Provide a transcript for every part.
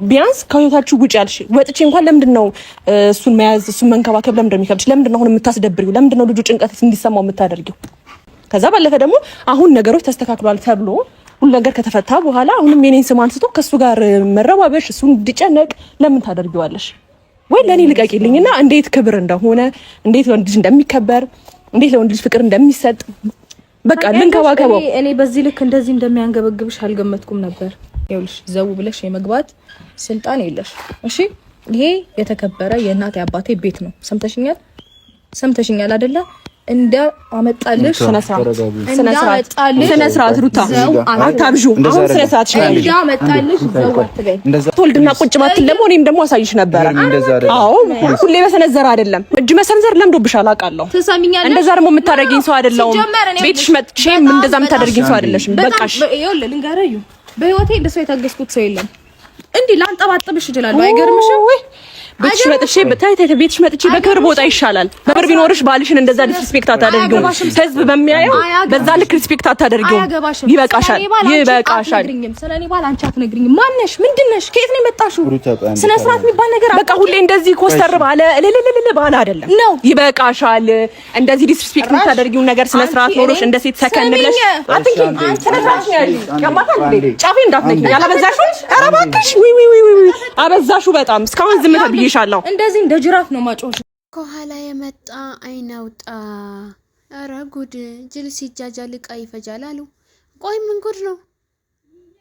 ቢያንስ ከህይወታችሁ ውጭ ያልሽ ወጥቼ እንኳን ለምንድነው እሱን መያዝ እሱን መንከባከብ ለምንድነው የሚከብድሽ? ለምንድነው አሁን የምታስደብሪው? ለምንድነው ልጁ ጭንቀት እንዲሰማው የምታደርጊው? ከዛ ባለፈ ደግሞ አሁን ነገሮች ተስተካክሏል ተብሎ ሁሉ ነገር ከተፈታ በኋላ አሁንም የኔን ስም አንስቶ ከሱ ጋር መረባበሽ እሱን እንዲጨነቅ ለምን ታደርጊዋለሽ? ወይ ለኔ ልቀቂልኝና እንዴት ክብር እንደሆነ እንዴት ወንድ ልጅ እንደሚከበር እንዴት ለወንድ ልጅ ፍቅር እንደሚሰጥ በቃ ልንከባከበው። እኔ በዚህ ልክ እንደዚህ እንደሚያንገበግብሽ አልገመትኩም ነበር። ይኸውልሽ ዘው ብለሽ የመግባት ስልጣን የለሽ። እሺ ይሄ የተከበረ የእናቴ አባቴ ቤት ነው። ሰምተሽኛል አይደለ? እንደ አመጣልሽ ስነ ስርዓት ሩታ አታብዡ። አሁን ስነ ስርዓት ይችላል እንደ አመጣልሽ ዘው አትበይ። ትወልድና ቁጭ ባትል ደግሞ እኔም ደግሞ አሳይሽ ነበር። አዎ ሁሌ በሰነዘር አይደለም እጅ መሰንዘር ለምዶብሻል አውቃለሁ። እንደዛ ደግሞ የምታደርጊኝ ሰው አይደለሁም። ቤትሽ መጥቼም እንደዛ የምታደርጊኝ ሰው አይደለሽም። በቃሽ። ይኸውልህ ልንገርህ በህይወቴ እንደሱ የታገስኩት ሰው የለም። እንዴ ላንጠባጥብሽ ይችላል አይገርምሽም? ቤትሽ መጥቼ በክብር ቦታ ይሻላል። በክብር ቢኖርሽ ባልሽን እንደዛ ዲስሪስፔክት አታደርጊው። ህዝብ በሚያየው በዛ ልክ ሪስፔክት አታደርጊው። ይበቃሻል። ስለኔ ባል አንቺ አትነግሪኝም። ማነሽ? ምንድነሽ? ከየት ነው የመጣሽው? ስነ ስርዓት የሚባል ነገር በቃ ሁሌ እንደዚህ ኮስተር ባለ ባለ አይደለም። ይበቃሻል። እንደዚህ ዲስሪስፔክት የምታደርጊው ነገር ስነ ስርዓት ኖሮሽ እንደ ሴት ሰከን ብለሽ አትንኪ። ስነ ስርዓት ያዢ ያማታል። ጫፌ እንዳትነኪ። ያላበዛሽው? ኧረ እባክሽ አበዛሽው በጣም እስካሁን ዝም ተብዬ እንደዚህ እንደ ጅራፍ ነው ማጮሽ። ከኋላ የመጣ አይናውጣ። አረ ጉድ! ጅል ሲጃጃል ዕቃ ይፈጃል አሉ። ቆይ ምን ጉድ ነው?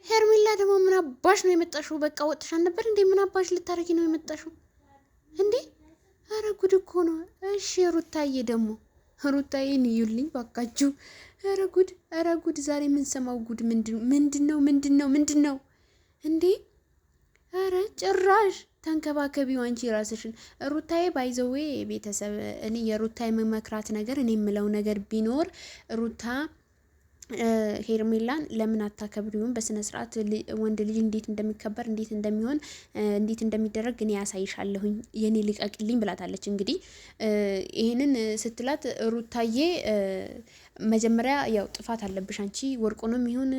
ሄርሜላ ደግሞ ምን አባሽ ነው የመጣሽው? በቃ ወጥሽ ነበር እንዴ? ምን አባሽ ልታረጊ ነው የመጣሽው እንዴ? አረ ጉድ እኮ ነው። እሺ ሩታዬ ደግሞ ሩታዬን ይዩልኝ ባካችሁ። አረ ጉድ! አረ ጉድ! ዛሬ ምን ሰማው ጉድ ምንድነው እንዴ? አረ ጭራሽ ተንከባከቢው አንቺ ራስሽን። ሩታዬ ባይዘዌ ቤተሰብ እኔ የሩታዬ መመክራት ነገር እኔ የምለው ነገር ቢኖር ሩታ ሄርሜላን ለምን አታከብሪውም? በስነ ስርዓት ወንድ ልጅ እንዴት እንደሚከበር እንዴት እንደሚሆን እንዴት እንደሚደረግ እኔ ያሳይሻለሁኝ የኔ ልቀቂልኝ ብላታለች። እንግዲህ ይሄንን ስትላት ሩታዬ መጀመሪያ ያው ጥፋት አለብሽ አንቺ ወርቁንም ይሁን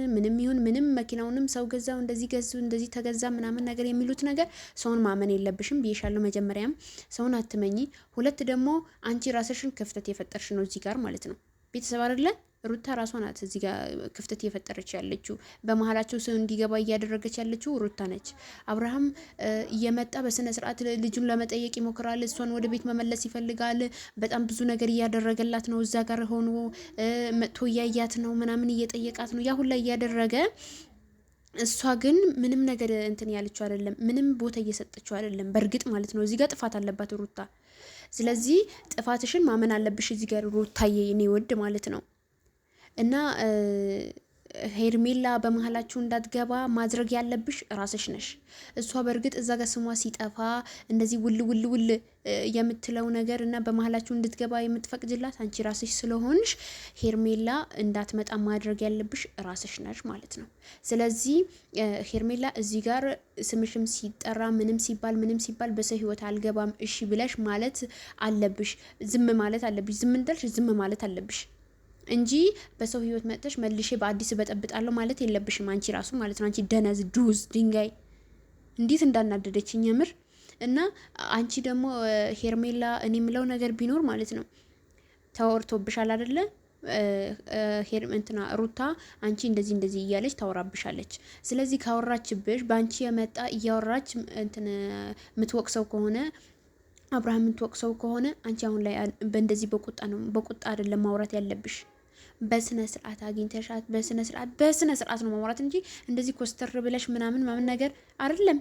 ምንም መኪናውንም ሰው ገዛው እንደዚህ ተገዛ ምናምን ነገር የሚሉት ነገር ሰውን ማመን የለብሽም ብዬሻለሁ። መጀመሪያም ሰውን አትመኝ። ሁለት ደግሞ አንቺ ራስሽን ክፍተት የፈጠርሽ ነው እዚህ ጋር ማለት ነው። ቤተሰብ አይደለ ሩታ ራሷ ናት እዚህ ጋር ክፍተት እየፈጠረች ያለችው። በመሀላቸው ሰው እንዲገባ እያደረገች ያለችው ሩታ ነች። አብርሃም እየመጣ በስነ ስርዓት ልጁን ለመጠየቅ ይሞክራል። እሷን ወደ ቤት መመለስ ይፈልጋል። በጣም ብዙ ነገር እያደረገላት ነው። እዛ ጋር ሆኖ መጥቶ እያያት ነው ምናምን እየጠየቃት ነው። ያ ሁላ እያደረገ እሷ ግን ምንም ነገር እንትን ያለችው አይደለም። ምንም ቦታ እየሰጠችው አይደለም። በእርግጥ ማለት ነው እዚህ ጋር ጥፋት አለባት ሩታ። ስለዚህ ጥፋትሽን ማመን አለብሽ እዚህ ጋር ሩታዬ እኔ ወድ ማለት ነው። እና ሄርሜላ በመሀላችሁ እንዳትገባ ማድረግ ያለብሽ ራስሽ ነሽ። እሷ በእርግጥ እዛ ጋር ስሟ ሲጠፋ እንደዚህ ውል የምትለው ነገር እና በመሀላችሁ እንድትገባ የምትፈቅድላት አንቺ ራስሽ ስለሆንሽ ሄርሜላ እንዳትመጣ ማድረግ ያለብሽ ራስሽ ነሽ ማለት ነው። ስለዚህ ሄርሜላ እዚህ ጋር ስምሽም ሲጠራ ምንም ሲባል በሰው ህይወት አልገባም እሺ ብለሽ ማለት አለብሽ። ዝም ማለት አለብሽ። ዝም እንዳልሽ ዝም ማለት አለብሽ እንጂ በሰው ህይወት መጥተሽ መልሼ በአዲስ በጠብጣለሁ ማለት የለብሽም አንቺ ራሱ ማለት ነው። አንቺ ደነዝ ዱዝ ድንጋይ እንዴት እንዳናደደችኝ የምር። እና አንቺ ደግሞ ሄርሜላ እኔ የምለው ነገር ቢኖር ማለት ነው ተወርቶብሻል አይደለ? ሩታ አንቺ እንደዚህ እያለች ታወራብሻለች። ስለዚህ ካወራችብሽ በአንቺ የመጣ እያወራች የምትወቅሰው ከሆነ አብርሃም የምትወቅሰው ከሆነ አንቺ አሁን ላይ በእንደዚህ በቁጣ አይደለም ማውራት ያለብሽ። በስነ ስርዓት አግኝተሻት በስነ ስርዓት ነው ማውራት እንጂ እንደዚህ ኮስተር ብለሽ ምናምን ነገር አይደለም።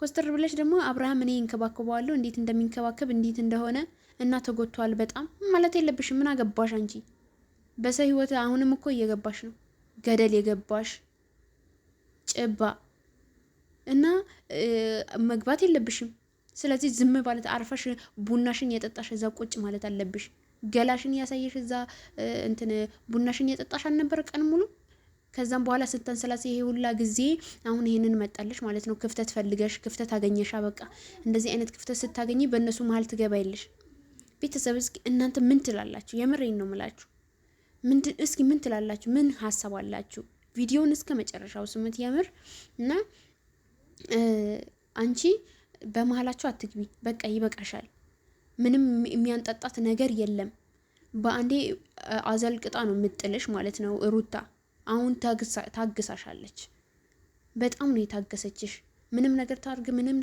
ኮስተር ብለሽ ደግሞ አብርሃም እኔ እንከባከበዋለሁ እንዴት እንደሚንከባከብ እንዴት እንደሆነ እና ተጎቷል በጣም ማለት የለብሽም። ምን አገባሽ አንቺ በሰው ህይወት አሁንም እኮ እየገባሽ ነው ገደል የገባሽ ጭባ እና መግባት የለብሽም። ስለዚህ ዝም ማለት አርፈሽ ቡናሽን የጠጣሽ እዛ ቁጭ ማለት አለብሽ። ገላሽን ያሳየሽ እዛ ቡናሽን የጠጣሽ አልነበር ቀን ሙሉ? ከዛም በኋላ ስተንሰላስ ይሄ ሁላ ጊዜ አሁን ይሄንን መጣልሽ ማለት ነው። ክፍተት ፈልገሽ ክፍተት አገኘሽ። በቃ እንደዚህ አይነት ክፍተት ስታገኚ በእነሱ መሀል ትገባይልሽ። ቤተሰብ እስኪ እናንተ ምን ትላላችሁ? የምሬን ነው የምላችሁ። እስኪ ምን ትላላችሁ? ምን ሀሳብ አላችሁ? ቪዲዮውን እስከ መጨረሻው ስሙት የምር እና አንቺ በመሀላቸው አትግቢ። በቃ ይበቃሻል። ምንም የሚያንጠጣት ነገር የለም። በአንዴ አዘልቅጣ ነው የምጥልሽ ማለት ነው ሩታ። አሁን ታግሳሻለች። በጣም ነው የታገሰችሽ። ምንም ነገር ታርግ ምንም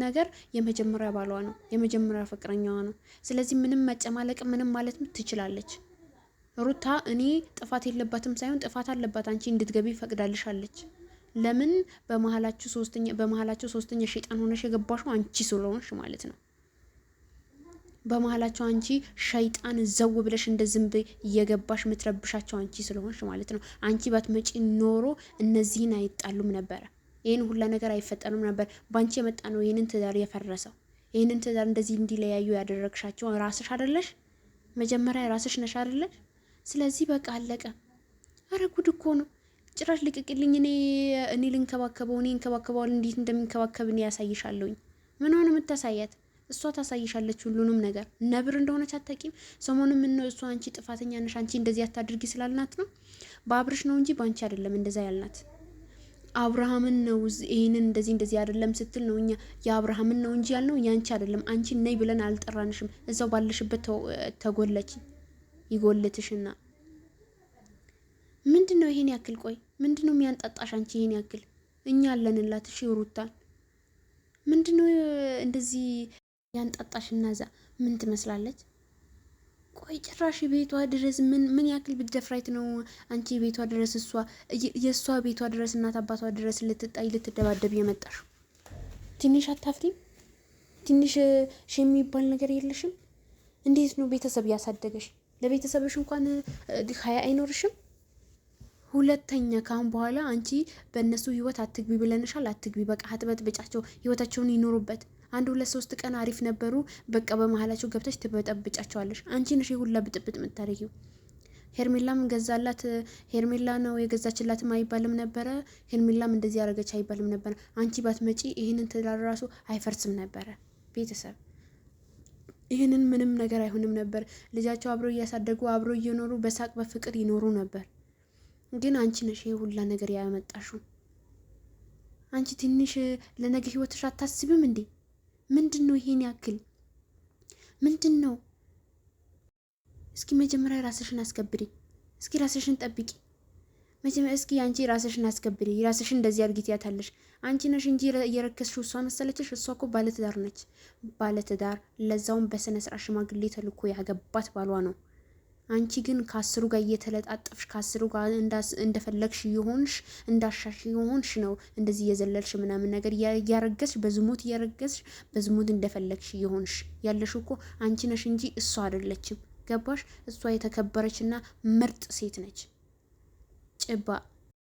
ነገር የመጀመሪያ ባሏ ነው፣ የመጀመሪያ ፍቅረኛዋ ነው። ስለዚህ ምንም መጨማለቅ ምንም ማለት ትችላለች ሩታ። እኔ ጥፋት የለባትም ሳይሆን ጥፋት አለባት። አንቺ እንድትገቢ ፈቅዳልሻለች። ለምን በመሀላቸው ሶስተኛ ሸይጣን ሆነሽ የገባሽው አንቺ ስለሆንሽ ማለት ነው። በመሀላቸው አንቺ ሸይጣን ዘው ብለሽ እንደ ዝንብ እየገባሽ ምትረብሻቸው አንቺ ስለሆንሽ ማለት ነው። አንቺ ባትመጪ ኖሮ እነዚህን አይጣሉም ነበረ። ይህን ሁላ ነገር አይፈጠሩም ነበር። ባንቺ የመጣ ነው ይህንን ትዳር የፈረሰው። ይህንን ትዳር እንደዚህ እንዲለያዩ ያደረግሻቸው ራስሽ አይደለሽ? መጀመሪያ ራስሽ ነሽ አይደለሽ? ስለዚህ በቃ አለቀ። አረ ጉድ እኮ ነው። ጭራሽ ልቅቅልኝ፣ እኔ ልንከባከበው፣ እኔ እንከባከበዋል። እንዴት እንደሚንከባከብ እኔ ያሳይሻለሁኝ። ምን ሆነ የምታሳያት? እሷ ታሳይሻለች ሁሉንም ነገር። ነብር እንደሆነች አታውቂም? ሰሞኑን ምን ነው እሷ አንቺ ጥፋተኛ ነሽ፣ አንቺ እንደዚህ አታድርጊ ስላልናት ነው። በአብርሽ ነው እንጂ ባንቺ አይደለም እንደዛ ያልናት። አብርሃምን ነው ይሄንን እንደዚህ አይደለም ስትል ነው እኛ የአብርሃምን ነው እንጂ ያልነው ያንቺ አይደለም። አንቺ ነይ ብለን አልጠራንሽም። እዛው ባለሽበት ተጎለች ይጎልትሽና ምንድነው ይሄን ያክል? ቆይ ምንድነው የሚያንጣጣሽ አንቺ ይሄን ያክል? እኛ አለንላት። እሺ ሩታን ምንድነው እንደዚህ ያንጣጣሽና እዛ ምን ትመስላለች? ቆይ ጭራሽ ቤቷ ድረስ ምን ያክል ብትደፍራይት ነው አንቺ ቤቷ ድረስ የእሷ ቤቷ ድረስ እናት አባቷ ድረስ ልትደባደብ የመጣሽ? ትንሽ አታፍሪም? ትንሽ የሚባል ነገር የለሽም? እንዴት ነው ቤተሰብ ያሳደገሽ? ለቤተሰብሽ እንኳን ሀያ አይኖርሽም? ሁለተኛ ካሁን በኋላ አንቺ በእነሱ ህይወት አትግቢ ብለንሻል። አትግቢ፣ በቃ አትበጥብጫቸው፣ ህይወታቸውን ይኖሩበት። 1-2-3 ቀን አሪፍ ነበሩ፣ በቃ በመሀላቸው ገብተሽ ትበጠብጫቸዋለሽ። አንቺ ነሽ ሁላ ብጥብጥ የምታደርጊው። ሄርሜላም ገዛላት፣ ሄርሜላ ነው የገዛችላትም አይባልም ነበረ። ሄርሜላም እንደዚህ ያደረገች አይባልም ነበረ። አንቺ ባትመጪ ይህንን ትዳር ራሱ አይፈርስም ነበረ። ቤተሰብ ይህንን ምንም ነገር አይሆንም ነበር። ልጃቸው አብረው እያሳደጉ አብረው እየኖሩ በሳቅ በፍቅር ይኖሩ ነበር። ግን አንቺ ነሽ ይሄ ሁላ ነገር ያመጣሽው። አንቺ ትንሽ ለነገ ህይወትሽ አታስብም እንዴ? ምንድነው ይሄን ያክል? ምንድነው? እስኪ መጀመሪያ ራስሽን አስከብሪ። እስኪ ራስሽን ጠብቂ። እስኪ አንቺ ራስሽን አስከብሪ። ራስሽን እንደዚህ አድርጊት ያታለሽ አንቺ ነሽ እንጂ የረከስሽው እሷ መሰለችሽ? እሷ እኮ ባለትዳር ነች። ባለትዳር ለዛውም በስነ ስርዓት ሽማግሌ ተልኮ ያገባት ባሏ ነው። አንቺ ግን ከአስሩ ጋር እየተለጣጠፍሽ ከአስሩ ጋር እንደፈለግሽ ይሆንሽ እንዳሻሽ ይሆንሽ ነው እንደዚህ እየዘለልሽ ምናምን ነገር እያረገዝሽ በዝሙት እያረገዝሽ በዝሙት እንደፈለግሽ ይሆንሽ ያለሽ እኮ አንቺ ነሽ እንጂ እሷ አይደለችም። ገባሽ? እሷ የተከበረችና ምርጥ ሴት ነች። ጭባ